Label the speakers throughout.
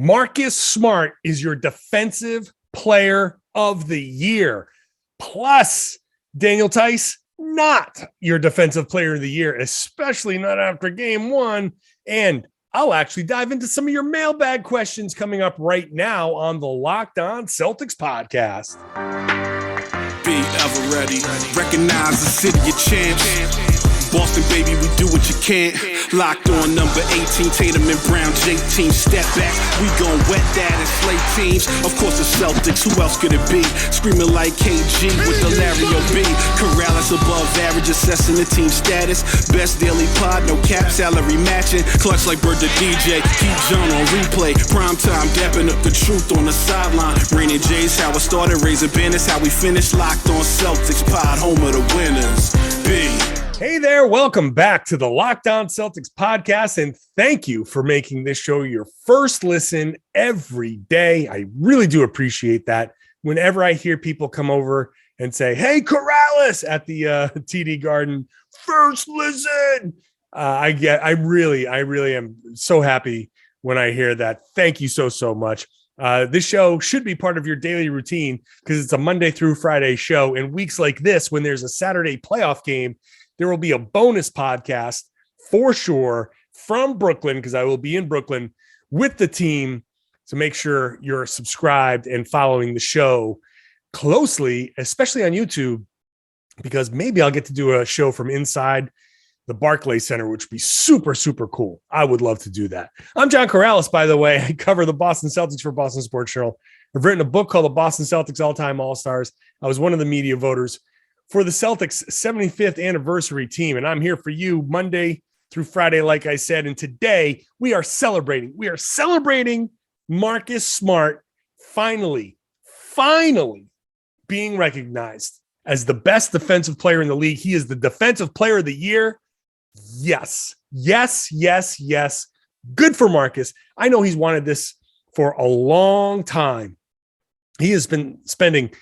Speaker 1: Marcus Smart is your defensive player of the year. Plus, Daniel Theis, not your defensive player of the year, especially not after game one. And I'll actually dive into some of your mailbag questions coming up right now on the Locked On Celtics podcast.
Speaker 2: Be ever ready. Recognize the city of champs. Boston, baby, we do what you can't. Locked on number 18, Tatum and Brown, J-team, step back. We gon' wet that and slay teams. Of course, the Celtics, who else could it be? Screaming like KG with the Larry O.B. Karalis above average, assessing the team status. Best daily pod, no cap, salary matching. Clutch like Bird the DJ, keep John on replay. Prime time, dapping up the truth on the sideline. Raining J's, how it started, raising banners, how we finished. Locked on Celtics pod, home of the winners. B.
Speaker 1: Hey there, welcome back to the Locked On Celtics podcast, and thank you for making this show your first listen every day. I really do appreciate that. Whenever I hear people come over and say, "Hey, Karalis," at the TD Garden, first listen, I really am so happy when I hear that. Thank you so much. This show should be part of your daily routine because it's a Monday through Friday show. And weeks like this, when there's a Saturday playoff game, there will be a bonus podcast for sure from Brooklyn, because I will be in Brooklyn with the team. So make sure you're subscribed and following the show closely, especially on YouTube, because maybe I'll get to do a show from inside the Barclays Center, which would be super cool. I would love to do that. I'm John Karalis, by the way. I cover the Boston Celtics for Boston Sports Journal. I've written a book called The Boston Celtics All-Time All-Stars. I was one of the media voters for the Celtics 75th anniversary team. And I'm here for you Monday through Friday, like I said. And today we are celebrating. We are celebrating Marcus Smart finally being recognized as the best defensive player in the league. He is the defensive player of the year. Yes. Good for Marcus. I know he's wanted this for a long time. He has been spending,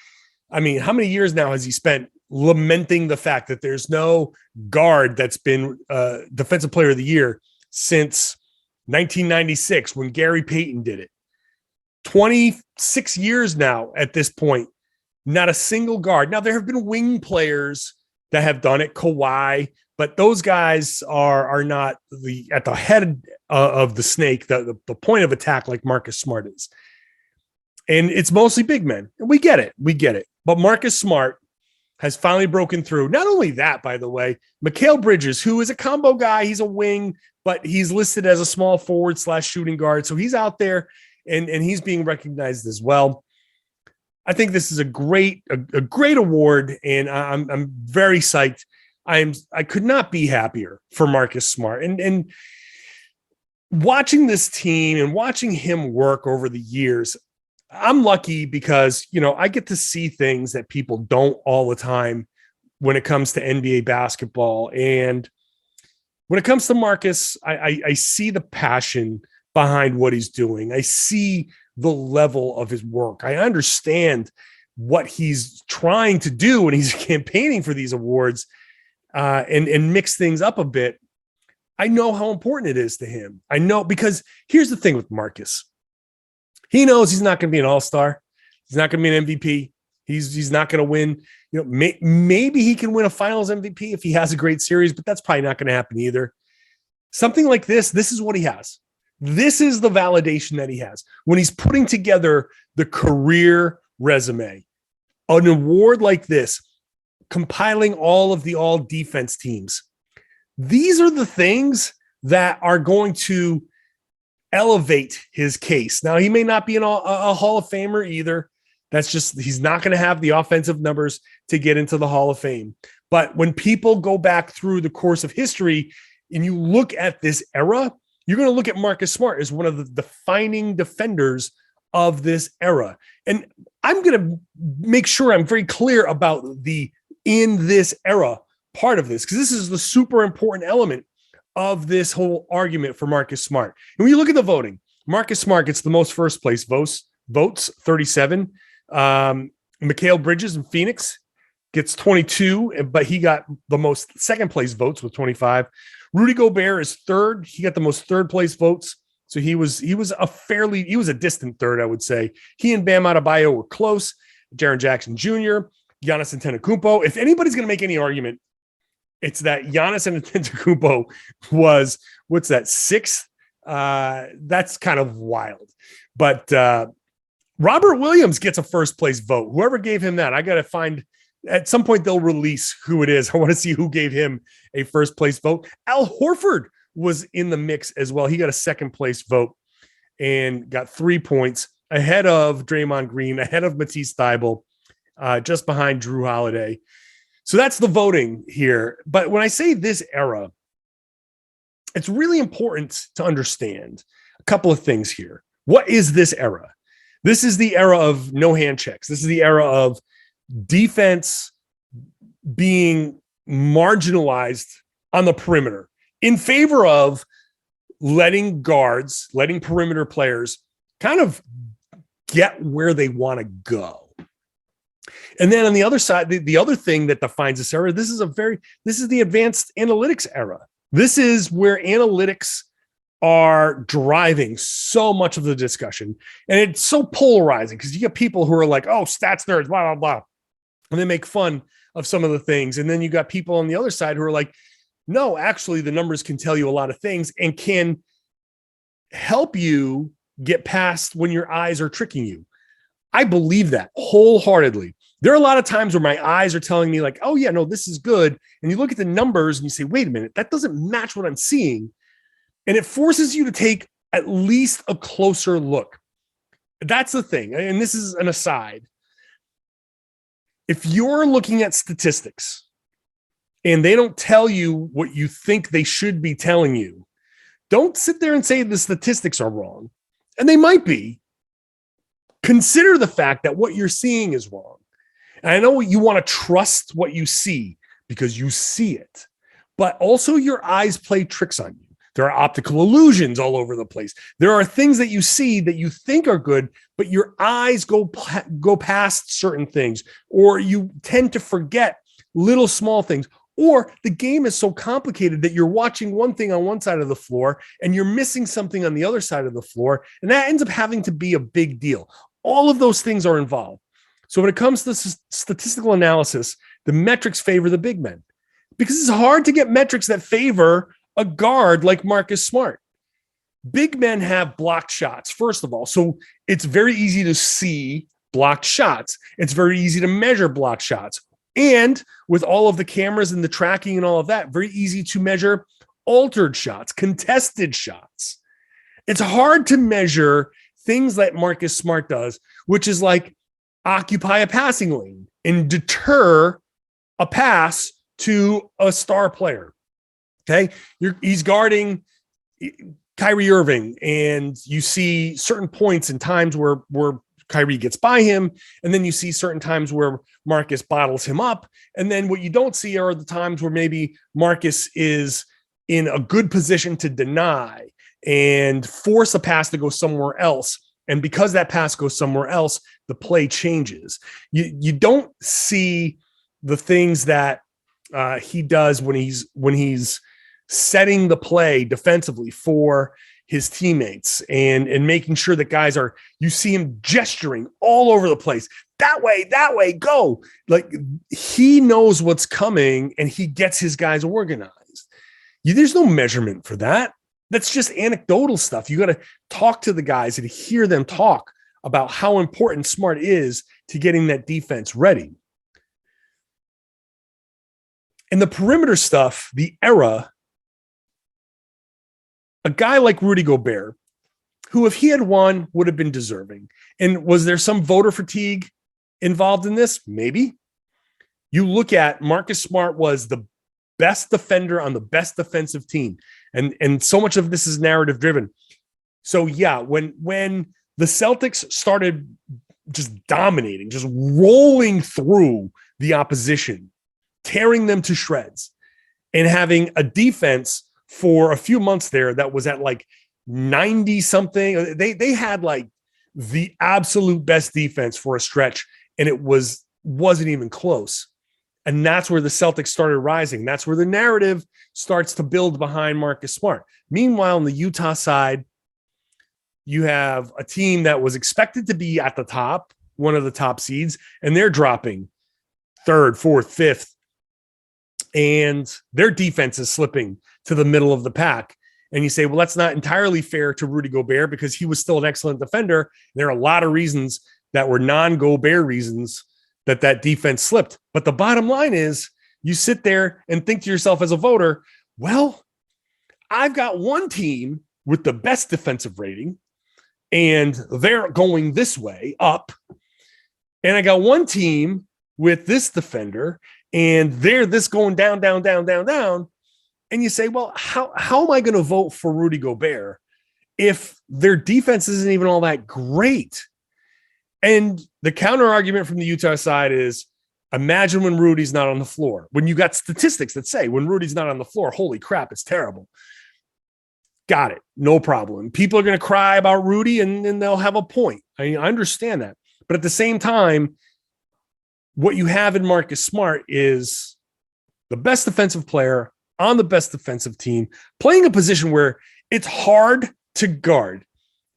Speaker 1: how many years now has he spent lamenting the fact that there's no guard that's been defensive player of the year since 1996 when Gary Payton did it. 26 years now at this point, not a single guard. Now, there have been wing players that have done it, Kawhi, but those guys are not at the head of the snake, the point of attack like Marcus Smart is. And it's mostly big men. And we get it. But Marcus Smart has finally broken through. Not only that, by the way, Mikal Bridges, who is a combo guy, he's a wing, but he's listed as a small forward / shooting guard. So he's out there and he's being recognized as well. I think this is a great award, and I'm very psyched. I could not be happier for Marcus Smart. And watching this team and watching him work over the years, I'm lucky because, I get to see things that people don't all the time when it comes to NBA basketball. And when it comes to Marcus, I see the passion behind what he's doing. I see the level of his work. I understand what he's trying to do when he's campaigning for these awards and mix things up a bit. I know how important it is to him. I know, because here's the thing with Marcus. He knows he's not going to be an all-star. He's not going to be an MVP. He's not going to win. Maybe he can win a finals MVP if he has a great series, but that's probably not going to happen either. Something like this is what he has. This is the validation that he has. When he's putting together the career resume, an award like this, compiling all of the all-defense teams, these are the things that are going to elevate his case. Now, he may not be a Hall of Famer either. That's just, he's not going to have the offensive numbers to get into the Hall of Fame. But when people go back through the course of history and you look at this era, you're going to look at Marcus Smart as one of the defining defenders of this era. And I'm going to make sure I'm very clear about the in this era part of this, because this is the super important element of this whole argument for Marcus Smart. And when you look at the voting, Marcus Smart gets the most first place votes, 37. Mikal Bridges in Phoenix gets 22, but he got the most second place votes with 25. Rudy Gobert is third. He got the most third place votes So he was a distant third, I would say. He and Bam Adebayo were close. Jaren Jackson Jr., Giannis Antetokounmpo. If anybody's going to make any argument, it's that Giannis Antetokounmpo was, what's that, sixth? That's kind of wild. But Robert Williams gets a first place vote. Whoever gave him that, I got to find, at some point they'll release who it is. I want to see who gave him a first place vote. Al Horford was in the mix as well. He got a second place vote and got 3 points ahead of Draymond Green, ahead of Matisse Thybulle, just behind Drew Holiday. So that's the voting here. But when I say this era, it's really important to understand a couple of things here. What is this era? This is the era of no hand checks. This is the era of defense being marginalized on the perimeter in favor of letting perimeter players kind of get where they want to go. And then on the other side, the other thing that defines this era, this is the advanced analytics era. This is where analytics are driving so much of the discussion. And it's so polarizing because you get people who are like, oh, stats nerds, blah, blah, blah. And they make fun of some of the things. And then you got people on the other side who are like, no, actually, the numbers can tell you a lot of things and can help you get past when your eyes are tricking you. I believe that wholeheartedly. There are a lot of times where my eyes are telling me like, oh yeah, no, this is good. And you look at the numbers and you say, wait a minute, that doesn't match what I'm seeing. And it forces you to take at least a closer look. That's the thing. And this is an aside. If you're looking at statistics and they don't tell you what you think they should be telling you, don't sit there and say the statistics are wrong. And they might be. Consider the fact that what you're seeing is wrong. And I know you want to trust what you see because you see it, but also your eyes play tricks on you. There are optical illusions all over the place. There are things that you see that you think are good, but your eyes go past certain things, or you tend to forget little small things, or the game is so complicated that you're watching one thing on one side of the floor and you're missing something on the other side of the floor. And that ends up having to be a big deal. All of those things are involved. So when it comes to statistical analysis, the metrics favor the big men because it's hard to get metrics that favor a guard like Marcus Smart. Big men have blocked shots, first of all. So it's very easy to see blocked shots. It's very easy to measure blocked shots. And with all of the cameras and the tracking and all of that, very easy to measure altered shots, contested shots. It's hard to measure things that Marcus Smart does, which is like occupy a passing lane and deter a pass to a star player. Okay. He's guarding Kyrie Irving, and you see certain points and times where Kyrie gets by him. And then you see certain times where Marcus bottles him up. And then what you don't see are the times where maybe Marcus is in a good position to deny and force a pass to go somewhere else. And because that pass goes somewhere else, the play changes. You don't see the things that he does when he's setting the play defensively for his teammates and making sure that guys are, you see him gesturing all over the place. That way, go. Like he knows what's coming and he gets his guys organized. There's no measurement for that. That's just anecdotal stuff. You got to talk to the guys and hear them talk about how important Smart is to getting that defense ready. And the perimeter stuff, the era, a guy like Rudy Gobert, who if he had won would have been deserving. And was there some voter fatigue involved in this? Maybe. You look at Marcus Smart was the best defender on the best defensive team. And so much of this is narrative driven. So yeah, when the Celtics started just dominating, just rolling through the opposition, tearing them to shreds, and having a defense for a few months there that was at like 90 something. They had like the absolute best defense for a stretch, and it wasn't even close. And that's where the Celtics started rising. That's where the narrative starts to build behind Marcus Smart. Meanwhile, on the Utah side, you have a team that was expected to be at the top, one of the top seeds, and they're dropping third, fourth, fifth, and their defense is slipping to the middle of the pack. And you say, well, that's not entirely fair to Rudy Gobert because he was still an excellent defender. There are a lot of reasons that were non-Gobert reasons that defense slipped. But the bottom line is you sit there and think to yourself as a voter, well, I've got one team with the best defensive rating, and they're going this way up. And I got one team with this defender, and they're this going down, down, down, down, down. And you say, well, how am I going to vote for Rudy Gobert if their defense isn't even all that great? And the counter argument from the Utah side is, imagine when Rudy's not on the floor. When you got statistics that say when Rudy's not on the floor, holy crap, it's terrible. Got it. No problem. People are going to cry about Rudy and they'll have a point. I understand that. But at the same time, what you have in Marcus Smart is the best defensive player on the best defensive team, playing a position where it's hard to guard.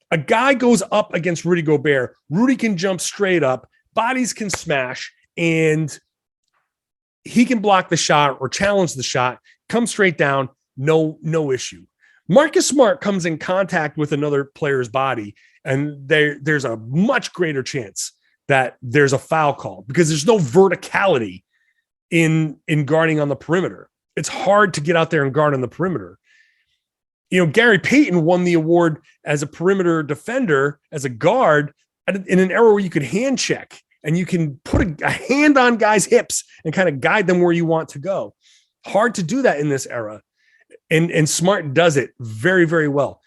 Speaker 1: A guy goes up against Rudy Gobert. Rudy can jump straight up. Bodies can smash, and he can block the shot or challenge the shot, come straight down, no issue. Marcus Smart comes in contact with another player's body, and there's a much greater chance that there's a foul call because there's no verticality in guarding on the perimeter. It's hard to get out there and guard on the perimeter. You know, Gary Payton won the award as a perimeter defender, as a guard, in an era where you could hand check and you can put a hand on guys' hips and kind of guide them where you want to go. Hard to do that in this era. And Smart does it very, very well.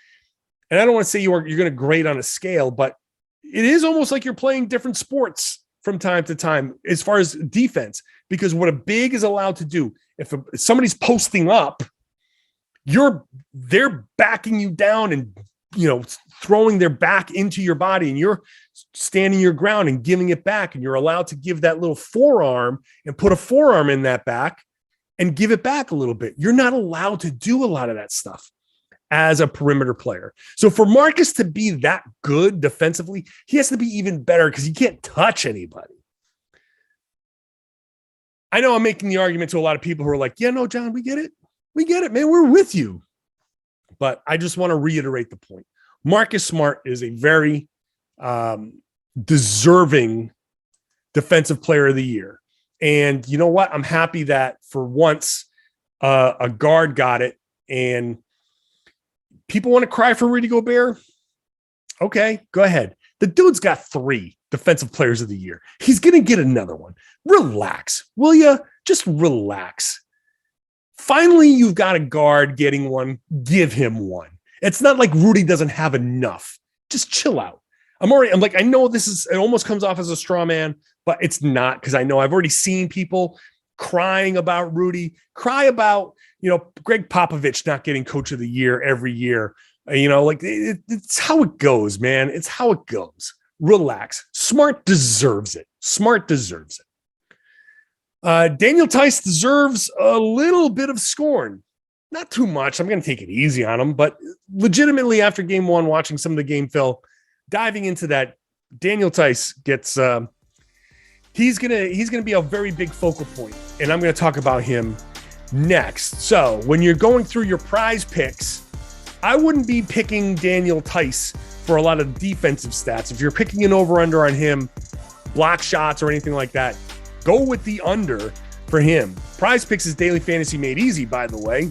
Speaker 1: And I don't want to say you're going to grade on a scale, but it is almost like you're playing different sports from time to time as far as defense, because what a big is allowed to do, if somebody's posting up, they're backing you down and, you know, throwing their back into your body, and you're standing your ground and giving it back. And you're allowed to give that little forearm and put a forearm in that back and give it back a little bit. You're not allowed to do a lot of that stuff as a perimeter player. So for Marcus to be that good defensively, he has to be even better because he can't touch anybody. I know I'm making the argument to a lot of people who are like, yeah, no, John, we get it. We get it, man. We're with you. But I just want to reiterate the point. Marcus Smart is a very deserving defensive player of the year. And you know what? I'm happy that for once a guard got it. And people want to cry for Rudy Gobert. Okay, go ahead. The dude's got 3 defensive players of the year. He's going to get another one. Relax, will you? Just relax. Finally, you've got a guard getting one. Give him one. It's not like Rudy doesn't have enough. Just chill out. I'm like, I know it almost comes off as a straw man, but it's not, because I know I've already seen people crying about Rudy, cry about, you know, Greg Popovich not getting coach of the year every year. You know, like it's how it goes, man. It's how it goes. Relax. Smart deserves it. Smart deserves it. Daniel Theis deserves a little bit of scorn. Not too much. I'm going to take it easy on him, but legitimately after game 1, watching some of the game film, diving into that, Daniel Theis gets, he's going to be a very big focal point, and I'm going to talk about him next. So when you're going through your prize picks, I wouldn't be picking Daniel Theis for a lot of defensive stats. If you're picking an over-under on him, block shots or anything like that, go with the under for him. PrizePicks is daily fantasy made easy, by the way.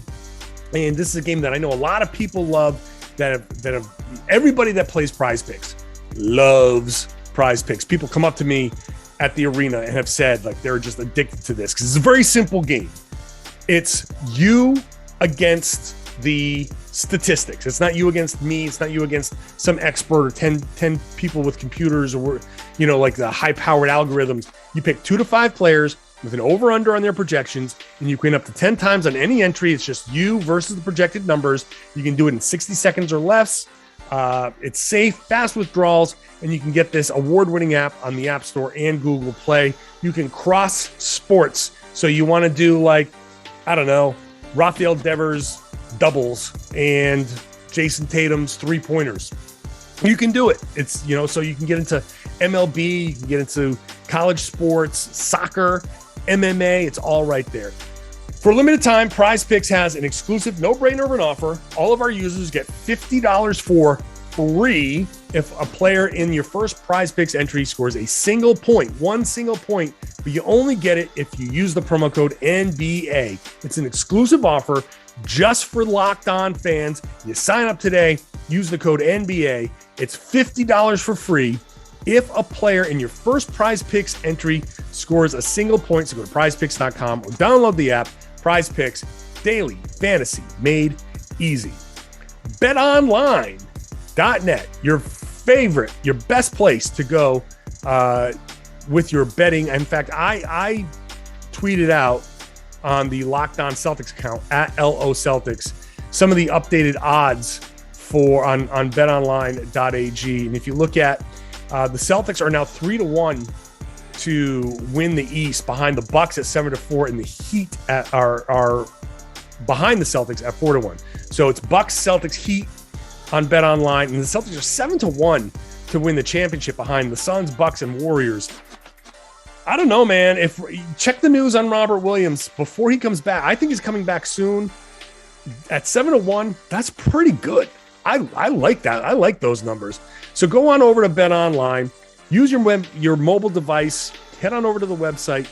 Speaker 1: And this is a game that I know a lot of people love, that have everybody that plays PrizePicks loves PrizePicks. People come up to me at the arena and have said like they're just addicted to this because it's a very simple game. It's you against the statistics. It's not you against me. It's not you against some expert or 10 people with computers or, you know, like the high-powered algorithms. You pick 2 to 5 players with an over-under on their projections, and you can win up to 10 times on any entry. It's just you versus the projected numbers. You can do it in 60 seconds or less. It's safe, fast withdrawals, and you can get this award-winning app on the App Store and Google Play. You can cross sports. So you want to do like, I don't know, Rafael Devers doubles and Jayson Tatum's 3-pointers. You can do it. It's, so you can get into MLB, you can get into college sports, soccer, MMA. It's all right there. For a limited time, PrizePicks has an exclusive no-brainer of an offer. All of our users get $50 for free if a player in your first PrizePicks entry scores a single point, one single point, but you only get it if you use the promo code NBA. It's an exclusive offer just for Locked On fans. You sign up today, use the code NBA. It's $50 for free if a player in your first PrizePicks entry scores a single point. So go to prizepicks.com or download the app. PrizePicks, daily fantasy made easy. BetOnline.net, your best place to go with your betting. In fact, I tweeted out on the Locked On Celtics account at LO Celtics some of the updated odds on betonline.ag. And if you look at the Celtics are now 3-1 to win the East, behind the Bucks at 7-4, and the Heat are behind the Celtics at 4-1. So it's Bucks, Celtics, Heat on BetOnline, and the Celtics are 7-1 to win the championship behind the Suns, Bucks, and Warriors. I don't know, man. If check the news on Robert Williams before he comes back. I think he's coming back soon. At 7-1, that's pretty good. I like that. I like those numbers. So go on over to BetOnline. Use your mobile device. Head on over to the website.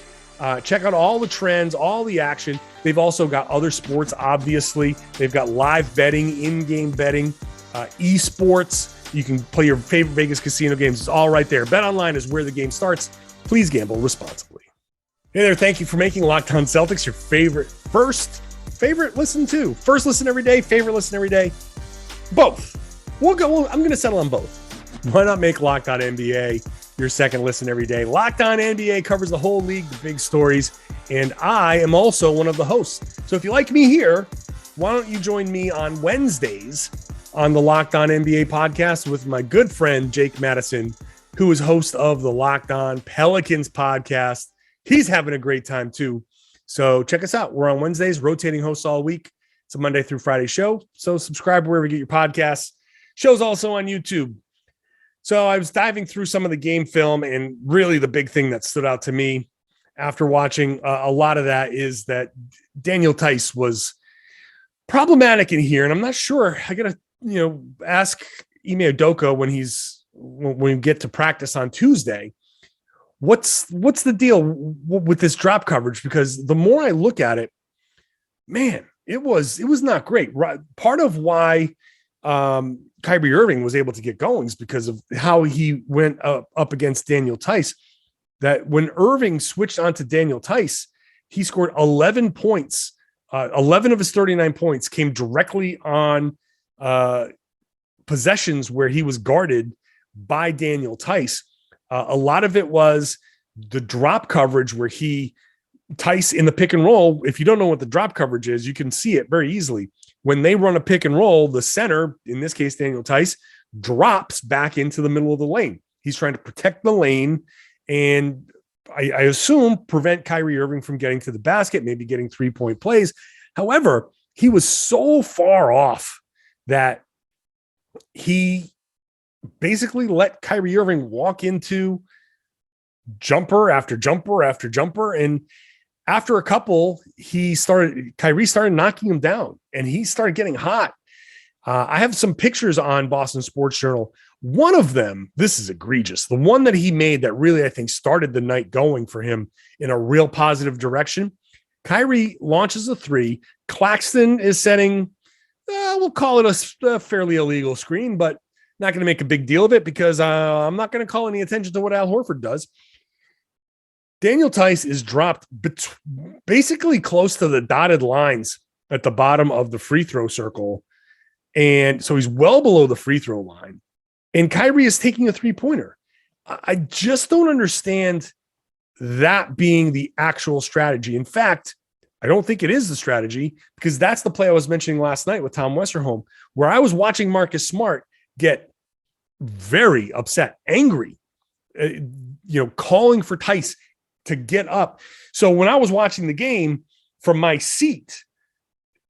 Speaker 1: Check out all the trends, all the action. They've also got other sports, obviously. They've got live betting, in-game betting, esports. You can play your favorite Vegas casino games. It's all right there. BetOnline is where the game starts. Please gamble responsibly. Hey there. Thank you for making Locked On Celtics your first listen to. First listen every day, favorite listen every day. Both. I'm going to settle on both. Why not make Locked On NBA your second listen every day? Locked On NBA covers the whole league, the big stories, and I am also one of the hosts. So if you like me here, why don't you join me on Wednesdays on the Locked On NBA podcast with my good friend Jake Madison, who is host of the Locked On Pelicans podcast. He's having a great time too. So check us out. We're on Wednesdays, rotating hosts all week. It's a Monday through Friday show. So subscribe wherever you get your podcasts. Show's also on YouTube. So I was diving through some of the game film, and really the big thing that stood out to me after watching a lot of that is that Daniel Theis was problematic in here. And I'm not sure. I got to, ask Ime Udoka when we get to practice on Tuesday, what's the deal with this drop coverage? Because the more I look at it, man, it was not great. Right. Part of why Kyrie Irving was able to get going is because of how he went up against Daniel Theis. That when Irving switched onto Daniel Theis, he scored 11 points. 11 of his 39 points came directly on possessions where he was guarded by Daniel Theis. A lot of it was the drop coverage where Theis in the pick and roll. If you don't know what the drop coverage is, you can see it very easily. When they run a pick and roll, the center, in this case, Daniel Theis, drops back into the middle of the lane. He's trying to protect the lane and I assume prevent Kyrie Irving from getting to the basket, maybe getting 3-point plays. However, he was so far off that he basically let Kyrie Irving walk into jumper after jumper after jumper. And after a couple, Kyrie started knocking him down and he started getting hot. I have some pictures on Boston Sports Journal. One of them, this is egregious. The one that he made that really, I think, started the night going for him in a real positive direction. Kyrie launches a three. Claxton is setting, we'll call it a fairly illegal screen, but not going to make a big deal of it because I'm not going to call any attention to what Al Horford does. Daniel Theis is dropped basically close to the dotted lines at the bottom of the free throw circle. And so he's well below the free throw line. And Kyrie is taking a 3-pointer. I just don't understand that being the actual strategy. In fact, I don't think it is the strategy because that's the play I was mentioning last night with Tom Westerholm, where I was watching Marcus Smart get very upset, angry, calling for Theis to get up. So when I was watching the game from my seat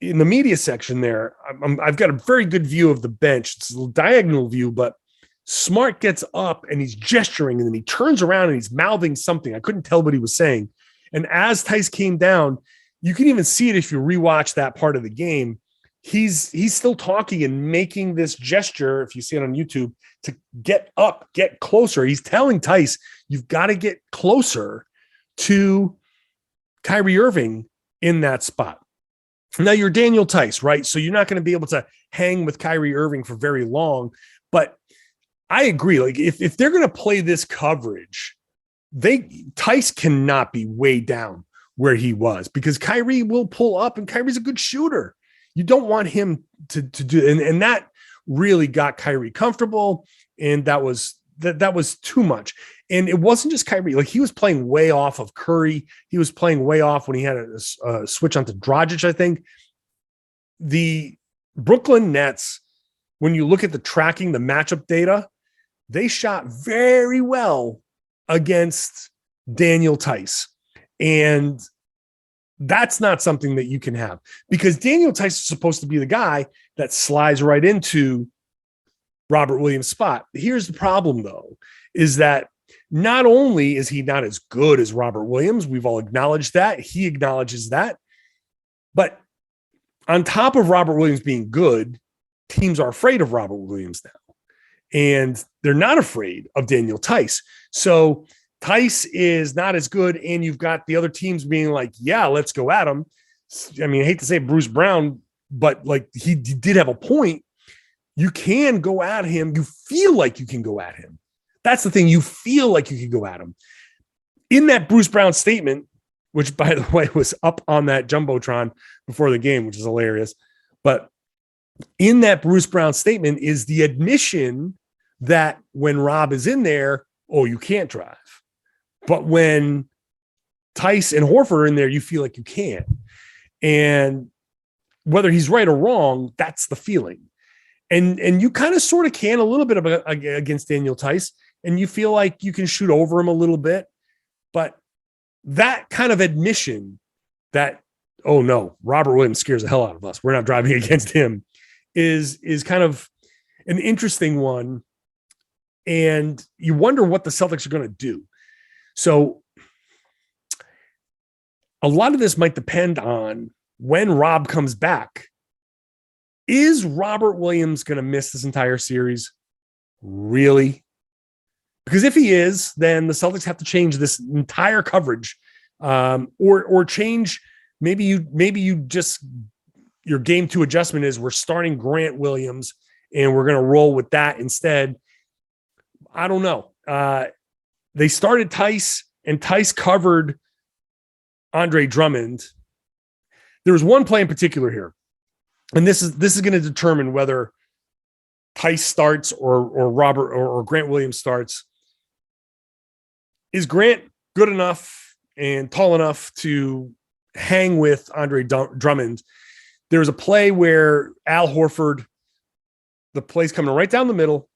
Speaker 1: in the media section there, I've got a very good view of the bench. It's a little diagonal view, but Smart gets up and he's gesturing, and then he turns around and he's mouthing something. I couldn't tell what he was saying. And as Theis came down, you can even see it if you rewatch that part of the game. He's still talking and making this gesture, if you see it on YouTube, to get up, get closer. He's telling Theis, you've got to get closer to Kyrie Irving in that spot. Now you're Daniel Theis, right? So you're not going to be able to hang with Kyrie Irving for very long. But I agree. Like if they're going to play this coverage, Theis cannot be way down where he was, because Kyrie will pull up, and Kyrie's a good shooter. You don't want him to do, and that really got Kyrie comfortable, and that was too much. And it wasn't just Kyrie; like he was playing way off of Curry. He was playing way off when he had a switch onto Dragic. I think the Brooklyn Nets, when you look at the tracking, the matchup data, they shot very well against Daniel Theis, and that's not something that you can have, because Daniel Theis is supposed to be the guy that slides right into Robert Williams' spot. Here's the problem, though, is that not only is he not as good as Robert Williams, we've all acknowledged that, he acknowledges that, but on top of Robert Williams being good, teams are afraid of Robert Williams now, and they're not afraid of Daniel Theis. So Theis is not as good, and you've got the other teams being like, yeah, let's go at him. I mean, I hate to say Bruce Brown, but like he did have a point. You can go at him. You feel like you can go at him. That's the thing. You feel like you can go at him. In that Bruce Brown statement, which, by the way, was up on that Jumbotron before the game, which is hilarious. But in that Bruce Brown statement is the admission that when Rob is in there, oh, you can't drive. But when Theis and Horford are in there, you feel like you can. And whether he's right or wrong, that's the feeling. And you kind of sort of can a little bit against Daniel Theis, and you feel like you can shoot over him a little bit. But that kind of admission that, oh no, Robert Williams scares the hell out of us, we're not driving against him, is kind of an interesting one. And you wonder what the Celtics are going to do. So a lot of this might depend on when Rob comes back. Is Robert Williams going to miss this entire series? Really? Because if he is, then the Celtics have to change this entire coverage, or change. Maybe you just, your game 2 adjustment is we're starting Grant Williams and we're going to roll with that instead. I don't know. They started Theis, and Theis covered Andre Drummond. There was one play in particular here, and this is going to determine whether Theis starts or Robert or Grant Williams starts. Is Grant good enough and tall enough to hang with Andre Drummond? There was a play where Al Horford, the play's coming right down the middle.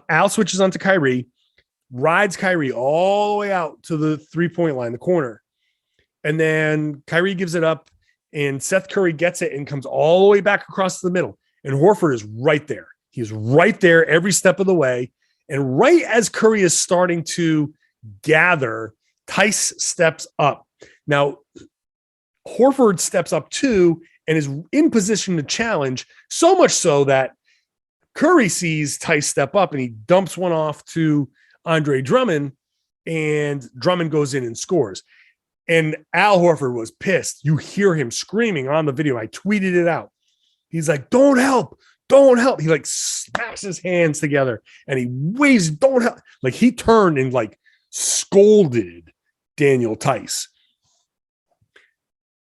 Speaker 1: Al switches onto Kyrie, rides Kyrie all the way out to the 3-point line, the corner. And then Kyrie gives it up, and Seth Curry gets it and comes all the way back across the middle. And Horford is right there. He's right there every step of the way. And right as Curry is starting to gather, Theis steps up. Now, Horford steps up too and is in position to challenge, so much so that Curry sees Theis step up and he dumps one off to Andre Drummond, and Drummond goes in and scores. And Al Horford was pissed. You hear him screaming on the video. I tweeted it out. He's like, don't help. Don't help. He like smacks his hands together and he waves, don't help. Like he turned and like scolded Daniel Theis.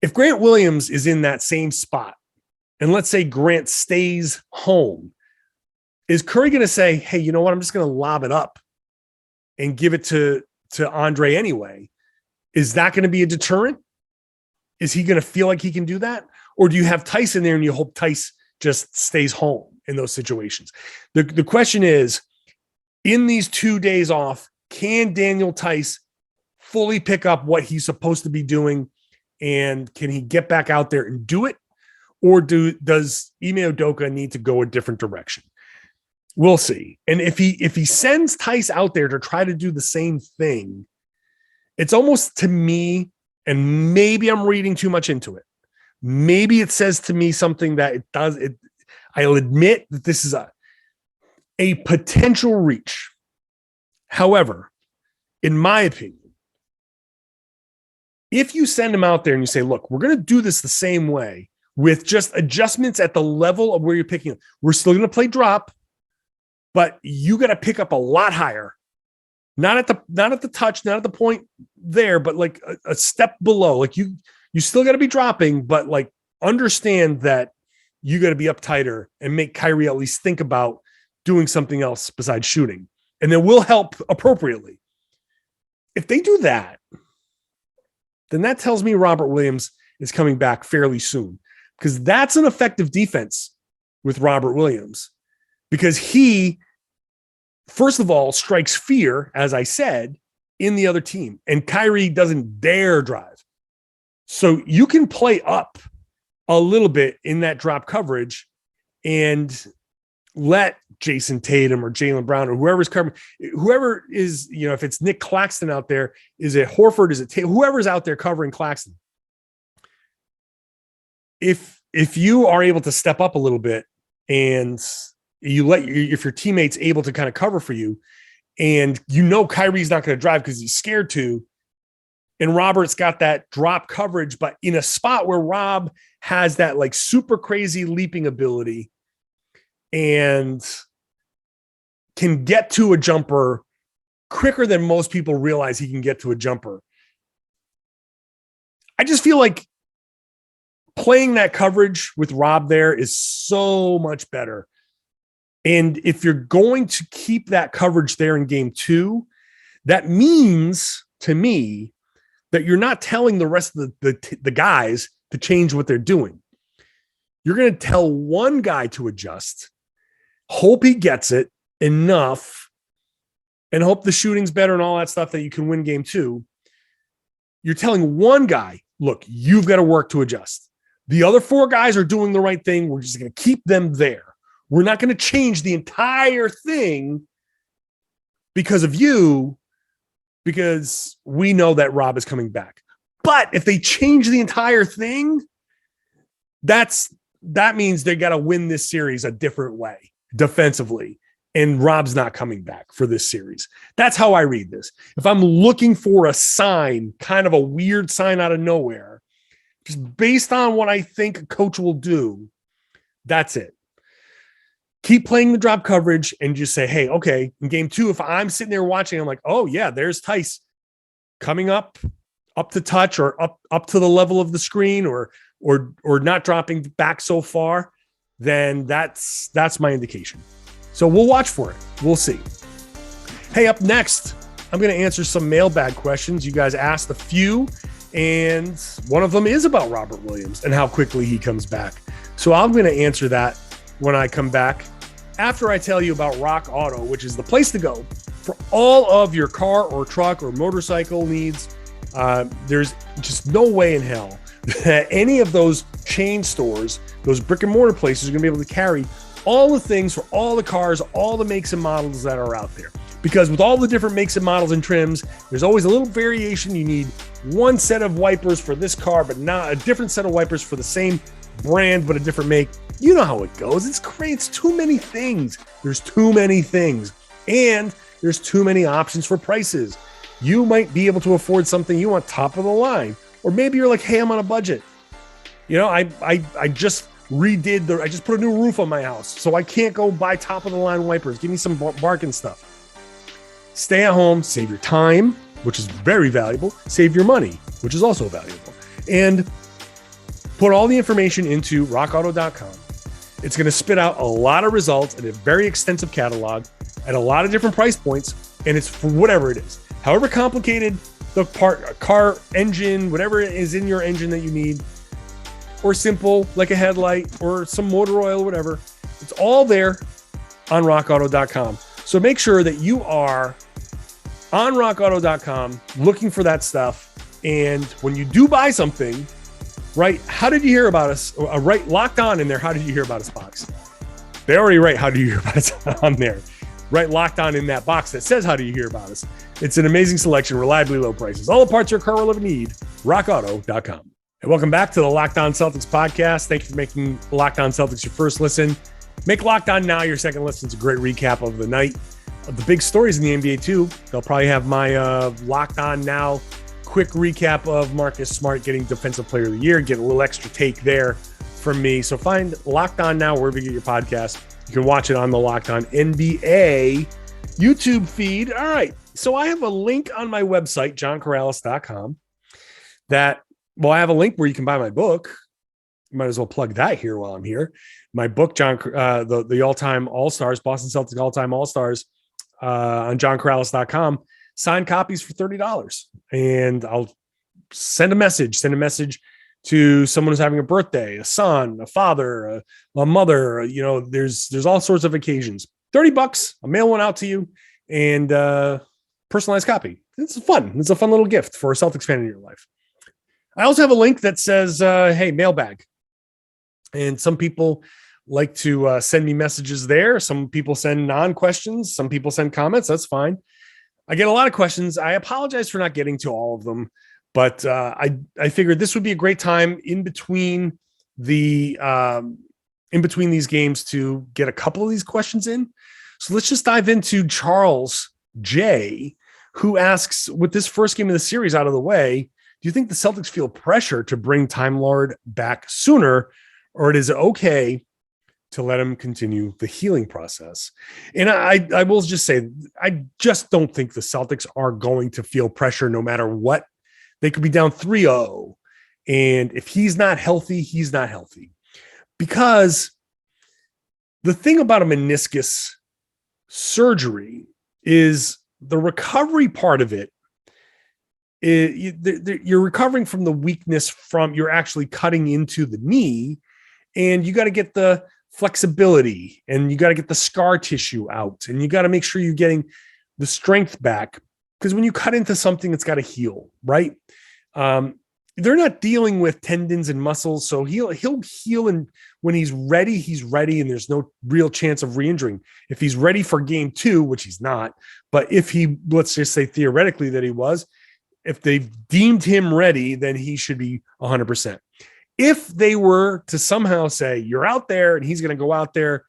Speaker 1: If Grant Williams is in that same spot, and let's say Grant stays home, is Curry going to say, hey, you know what? I'm just going to lob it up and give it to Andre anyway? Is that going to be a deterrent? Is he going to feel like he can do that? Or do you have Theis in there and you hope Theis just stays home in those situations? The question is, in these 2 days off, can Daniel Theis fully pick up what he's supposed to be doing? And can he get back out there and do it? Or does Ime Udoka need to go a different direction? We'll see. And if he sends Theis out there to try to do the same thing, it's almost to me, and maybe I'm reading too much into it. Maybe it says to me something that it does. I'll admit that this is a potential reach. However, in my opinion, if you send him out there and you say, look, we're going to do this the same way with just adjustments at the level of where you're picking up. We're still going to play drop, but you got to pick up a lot higher. Not at the touch, not at the point there, but like a step below. Like you still got to be dropping, but like understand that you got to be up tighter and make Kyrie at least think about doing something else besides shooting. And then we'll help appropriately. If they do that, then that tells me Robert Williams is coming back fairly soon, because that's an effective defense with Robert Williams, because he, first of all, strikes fear, as I said, in the other team, and Kyrie doesn't dare drive. So you can play up a little bit in that drop coverage and let Jayson Tatum or Jaylen Brown or whoever's covering, whoever is, if it's Nick Claxton out there, is it Horford? Is it Tatum? Whoever's out there covering Claxton. If you are able to step up a little bit and if your teammate's able to kind of cover for you, and Kyrie's not going to drive because he's scared to, and Robert's got that drop coverage, but in a spot where Rob has that like super crazy leaping ability and can get to a jumper quicker than most people realize he can get to a jumper. I just feel like playing that coverage with Rob there is so much better. And if you're going to keep that coverage there in game 2, that means to me that you're not telling the rest of the guys to change what they're doing. You're going to tell one guy to adjust, hope he gets it enough, and hope the shooting's better and all that stuff that you can win game 2. You're telling one guy, look, you've got to work to adjust. The other 4 guys are doing the right thing. We're just going to keep them there. We're not going to change the entire thing because of you, because we know that Rob is coming back. But if they change the entire thing, that means they got to win this series a different way defensively. And Rob's not coming back for this series. That's how I read this. If I'm looking for a sign, kind of a weird sign out of nowhere, just based on what I think a coach will do, that's it. Keep playing the drop coverage and just say, hey, okay, in game 2, if I'm sitting there watching, I'm like, oh yeah, there's Theis coming up to touch or up to the level of the screen or not dropping back so far, then that's my indication. So we'll watch for it. We'll see. Hey, up next, I'm going to answer some mailbag questions. You guys asked a few, and one of them is about Robert Williams and how quickly he comes back. So I'm going to answer that when I come back, after I tell you about Rock Auto, which is the place to go for all of your car or truck or motorcycle needs. There's just no way in hell that any of those chain stores, those brick and mortar places, are going to be able to carry all the things for all the cars, all the makes and models that are out there. Because with all the different makes and models and trims, there's always a little variation. You need one set of wipers for this car, but not a different set of wipers for the same brand, but a different make. You know how it goes. It's crazy. It's too many things. There's too many things. And there's too many options for prices. You might be able to afford something you want top of the line. Or maybe you're like, hey, I'm on a budget. I just I just put a new roof on my house, so I can't go buy top of the line wipers. Give me some bargain stuff. Stay at home, save your time, which is very valuable. Save your money, which is also valuable. And put all the information into rockauto.com. It's going to spit out a lot of results and a very extensive catalog at a lot of different price points. And it's for whatever it is. However complicated the part, car, engine, whatever is in your engine that you need, or simple like a headlight or some motor oil, whatever. It's all there on rockauto.com. So make sure that you are on rockauto.com looking for that stuff. And when you do buy something, right, how did you hear about us? Right, locked on in there, how did you hear about us box? They already write how do you hear about us on there. Right, locked on in that box that says how do you hear about us. It's an amazing selection, reliably low prices. All the parts your car will ever need. RockAuto.com. And welcome back to the Locked On Celtics podcast. Thank you for making Locked On Celtics your first listen. Make Locked On now your second listen. It's a great recap of the night. Of the big stories in the NBA too. They'll probably have my Locked On now quick recap of Marcus Smart getting Defensive Player of the Year. Get a little extra take there from me. So find Locked On now wherever you get your podcast. You can watch it on the Locked On NBA YouTube feed. All right. So I have a link on my website, johnkaralis.com, I have a link where you can buy my book. You might as well plug that here while I'm here. My book, the all-time All-Stars, Boston Celtics all-time All-Stars, on johnkaralis.com. Signed copies for $30. And I'll send a message to someone who's having a birthday, a son, a father, a mother. There's all sorts of occasions. $30. I'll mail one out to you, and personalized copy. It's fun. It's a fun little gift for a Celtics fan in your life. I also have a link that says, hey, mailbag. And some people like to send me messages there. Some people send non-questions. Some people send comments. That's fine. I get a lot of questions. I apologize for not getting to all of them. But I figured this would be a great time in between these games to get a couple of these questions in. So let's just dive into Charles J, who asks, with this first game of the series out of the way, do you think the Celtics feel pressure to bring Time Lord back sooner, or it is okay to let him continue the healing process? And I will just say, I just don't think the Celtics are going to feel pressure no matter what. They could be down 3-0. And if he's not healthy, he's not healthy. Because the thing about a meniscus surgery is the recovery part of it. You're recovering from the weakness from you're actually cutting into the knee, and you got to get the flexibility, and you got to get the scar tissue out, and you got to make sure you're getting the strength back. Because when you cut into something, it's got to heal, right? They're not dealing with tendons and muscles, so he'll heal, and when he's ready, and there's no real chance of re-injuring. If he's ready for game 2, which he's not, but if he, let's just say theoretically that he was, if they've deemed him ready, then he should be 100%. If they were to somehow say, you're out there, and he's going to go out there,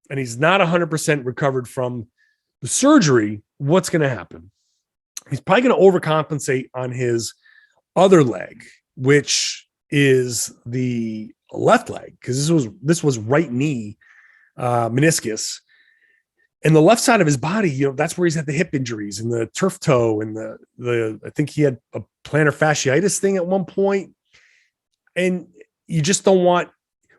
Speaker 1: and he's not 100% recovered from the surgery, what's going to happen? He's probably going to overcompensate on his other leg, which is the left leg, because this was right knee meniscus, and the left side of his body. That's where he's had the hip injuries and the turf toe and the I think he had a plantar fasciitis thing at one point. And you just don't want,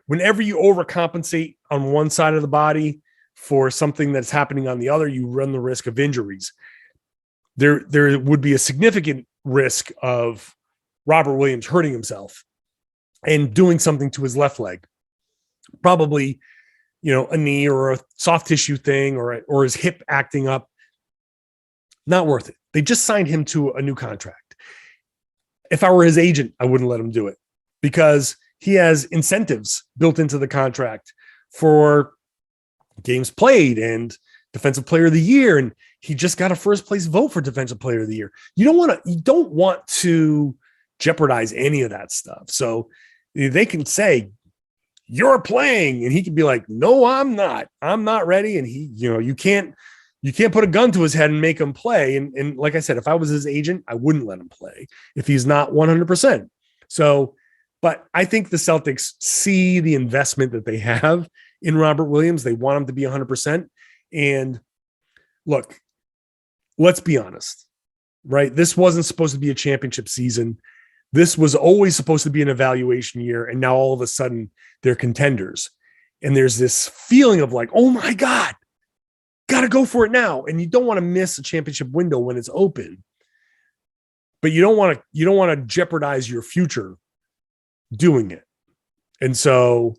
Speaker 1: whenever you overcompensate on one side of the body for something that's happening on the other, you run the risk of injuries. There would be a significant risk of Robert Williams hurting himself and doing something to his left leg, probably, a knee or a soft tissue thing, or his hip acting up. Not worth it. They just signed him to a new contract. If I were his agent, I wouldn't let him do it, because he has incentives built into the contract for games played and Defensive Player of the Year, and he just got a first place vote for Defensive Player of the Year. You don't want to jeopardize any of that stuff. So they can say, you're playing, and he can be like, no, I'm not ready. And he, you can't put a gun to his head and make him play. And like I said, if I was his agent, I wouldn't let him play if he's not 100%. So, but I think the Celtics see the investment that they have in Robert Williams. They want him to be 100%. And look, let's be honest, right? This wasn't supposed to be a championship season. This was always supposed to be an evaluation year. And now all of a sudden they're contenders. And there's this feeling of like, oh my God, got to go for it now. And you don't want to miss a championship window when it's open, but you don't want to jeopardize your future doing it. And so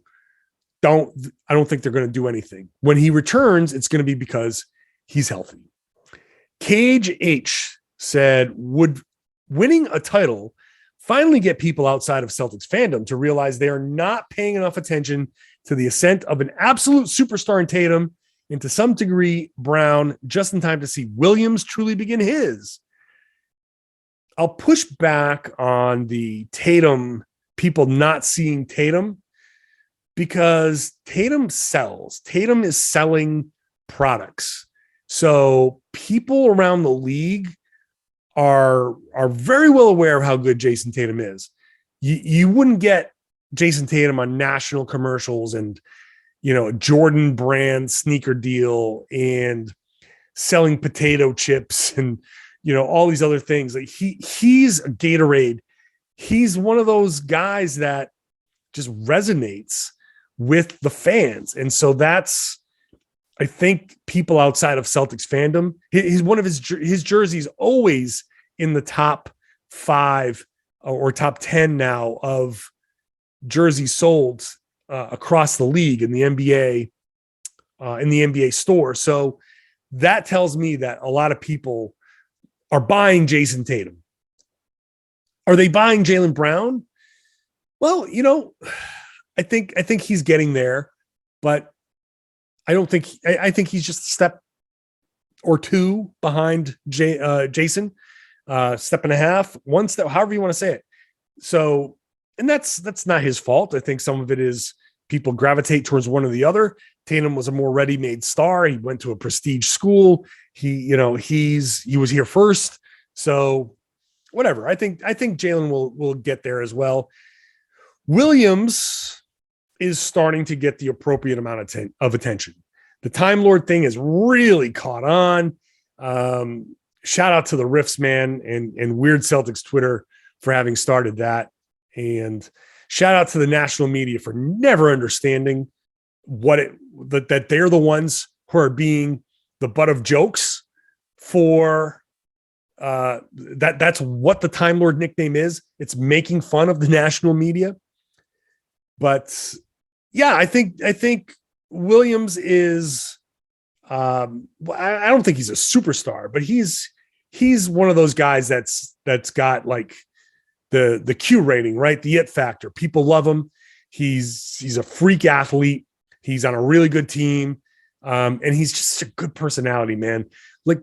Speaker 1: I don't think they're going to do anything. When he returns, it's going to be because he's healthy. Cage H said, would winning a title finally get people outside of Celtics fandom to realize they are not paying enough attention to the ascent of an absolute superstar in Tatum and to some degree Brown, just in time to see Williams truly begin his. I'll push back on the Tatum people not seeing Tatum because Tatum sells. Tatum is selling products. So people around the league are very well aware of how good Jayson Tatum is. You wouldn't get Jayson Tatum on national commercials and, a Jordan brand sneaker deal and selling potato chips and, all these other things. Like he's a Gatorade. He's one of those guys that just resonates with the fans. And so that's, I think, people outside of Celtics fandom, he's one of his jerseys always in the top 5 or top 10 now of jerseys sold across the league in the NBA store. So that tells me that a lot of people are buying Jayson Tatum. Are they buying Jaylen Brown? Well, I think he's getting there, but I think he's just a step or two behind Jayson, step and a half, one step, however you want to say it. So, and that's not his fault. I think some of it is people gravitate towards one or the other. Tatum was a more ready-made star. He went to a prestige school. He was here first. So whatever. I think Jaylen will get there as well. Williams is starting to get the appropriate amount of attention. The Time Lord thing has really caught on. Shout out to the Riffs, man, and Weird Celtics Twitter for having started that. And shout out to the national media for never understanding that they're the ones who are being the butt of jokes for that's what the Time Lord nickname is. It's making fun of the national media. But yeah, I think Williams is I don't think he's a superstar, but he's one of those guys that's got like the Q rating, right? The it factor. People love him. He's a freak athlete. He's on a really good team. And he's just a good personality, man. Like,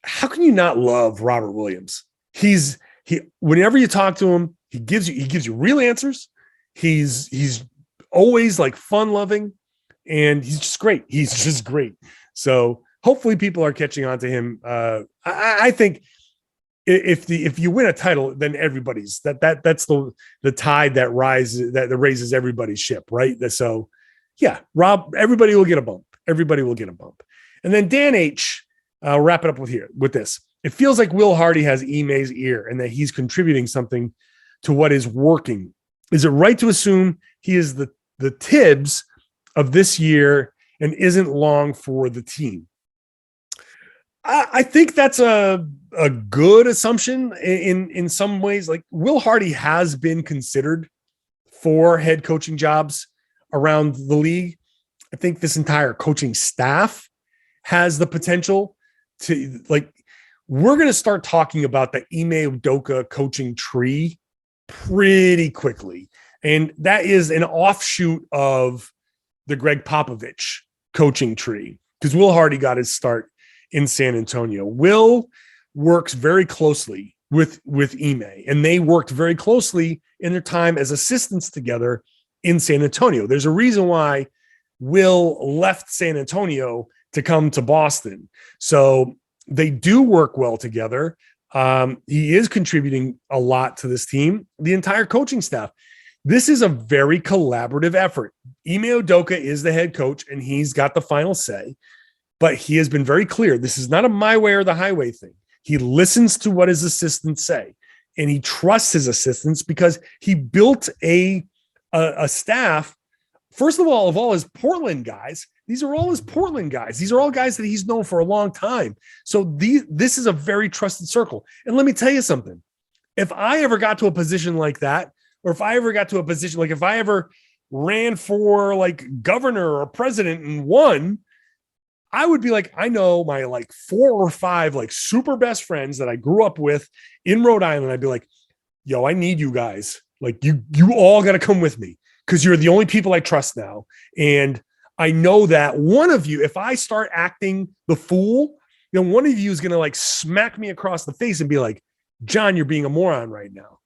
Speaker 1: how can you not love Robert Williams? Whenever you talk to him, he gives you real answers. He's always like fun loving, and he's just great. He's just great. So hopefully people are catching on to him. I think if you win a title, then everybody's that's the tide that raises everybody's ship, right? So yeah, Rob, everybody will get a bump. Everybody will get a bump. And then Dan H, I'll wrap it up with this. It feels like Will Hardy has Ime's ear and that he's contributing something to what is working. Is it right to assume he is the Tibbs of this year and isn't long for the team? I think that's a good assumption in some ways. Like, Will Hardy has been considered for head coaching jobs around the league. I think this entire coaching staff has the potential to, like, we're going to start talking about the Ime Udoka coaching tree pretty quickly. And that is an offshoot of the Greg Popovich coaching tree, because Will Hardy got his start in San Antonio. Will works very closely with Ime, and they worked very closely in their time as assistants together in San Antonio. There's a reason why Will left San Antonio to come to Boston. So they do work well together. He is contributing a lot to this team, the entire coaching staff. This is a very collaborative effort. Ime Udoka is the head coach, and he's got the final say, but he has been very clear. This is not a my way or the highway thing. He listens to what his assistants say, and he trusts his assistants because he built a staff, first of all his Portland guys. These are all his Portland guys. These are all guys that he's known for a long time. So this is a very trusted circle. And let me tell you something. If I ever got to a position like that, or if I ever got to a position, like if I ever ran for like governor or president and won, I would be like, I know my like 4 or 5 like super best friends that I grew up with in Rhode Island. I'd be like, yo, I need you guys. Like you all got to come with me, because you're the only people I trust now. And I know that one of you, if I start acting the fool, then one of you is going to like smack me across the face and be like, John, you're being a moron right now.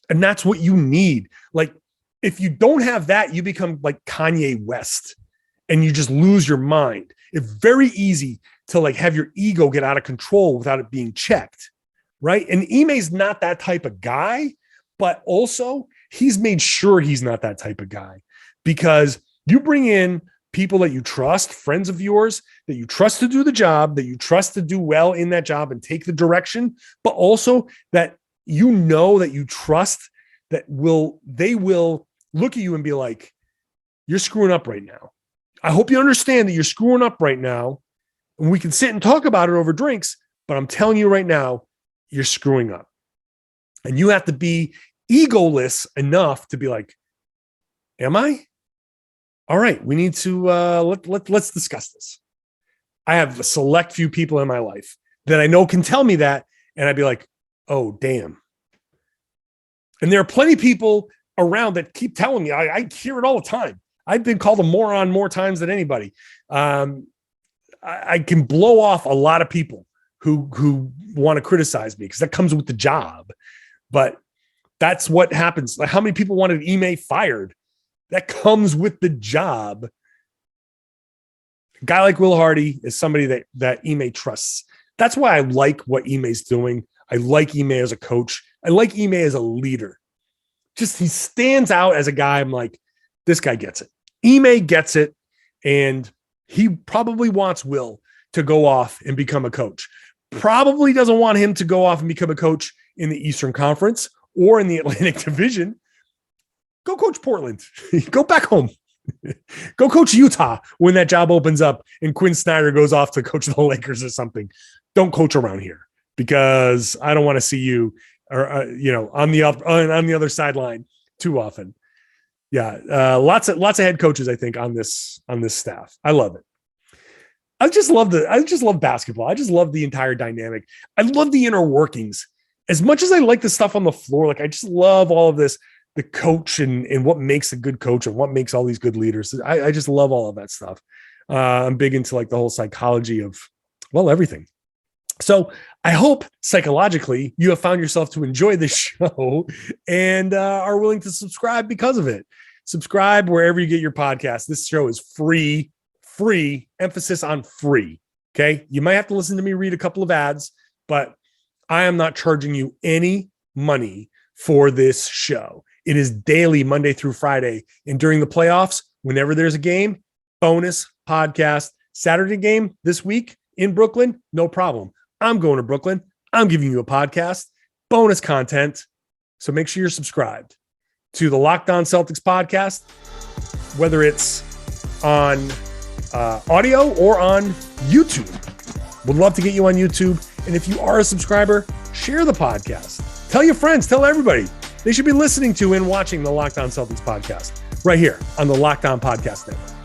Speaker 1: And that's what you need. Like, if you don't have that, you become like Kanye West and you just lose your mind. It's very easy to like have your ego get out of control without it being checked. Right. And Ime's not that type of guy, but also he's made sure he's not that type of guy, because you bring in people that you trust, friends of yours that you trust to do the job, that you trust to do well in that job and take the direction, but also that you know that you trust that they will look at you and be like, you're screwing up right now. I hope you understand that you're screwing up right now. And we can sit and talk about it over drinks, but I'm telling you right now, you're screwing up. And you have to be egoless enough to be like, am I? All right, we need to let's discuss this. I have a select few people in my life that I know can tell me that, and I'd be like, oh, damn. And there are plenty of people around that keep telling me. I hear it all the time. I've been called a moron more times than anybody. I can blow off a lot of people who want to criticize me because that comes with the job. But that's what happens. Like, how many people wanted Ime fired? That comes with the job. A guy like Will Hardy is somebody that Ime trusts. That's why I like what Ime's doing. I like Ime as a coach. I like Ime as a leader. Just he stands out as a guy. I'm like, this guy gets it. Ime gets it. And he probably wants Will to go off and become a coach. Probably doesn't want him to go off and become a coach in the Eastern Conference or in the Atlantic Division. Go coach Portland. Go back home. Go coach Utah when that job opens up and Quinn Snyder goes off to coach the Lakers or something. Don't coach around here because I don't want to see you or on the other sideline too often. Yeah, lots of head coaches I think on this staff. I love it. I just love basketball. I just love the entire dynamic. I love the inner workings. As much as I like the stuff on the floor, like I just love all of this, the coach and what makes a good coach and what makes all these good leaders. I just love all of that stuff. I'm big into like the whole psychology of, well, everything. So I hope psychologically you have found yourself to enjoy this show and are willing to subscribe because of it. Subscribe wherever you get your podcast. This show is free, emphasis on free. Okay. You might have to listen to me read a couple of ads, but I am not charging you any money for this show. It is daily, Monday through Friday. And during the playoffs, whenever there's a game, bonus podcast. Saturday game this week in Brooklyn, no problem. I'm going to Brooklyn. I'm giving you a podcast, bonus content. So make sure you're subscribed to the Locked On Celtics podcast, whether it's on audio or on YouTube. Would love to get you on YouTube. And if you are a subscriber, share the podcast. Tell your friends, tell everybody. They should be listening to and watching the Locked On Celtics podcast right here on the Locked On Podcast Network.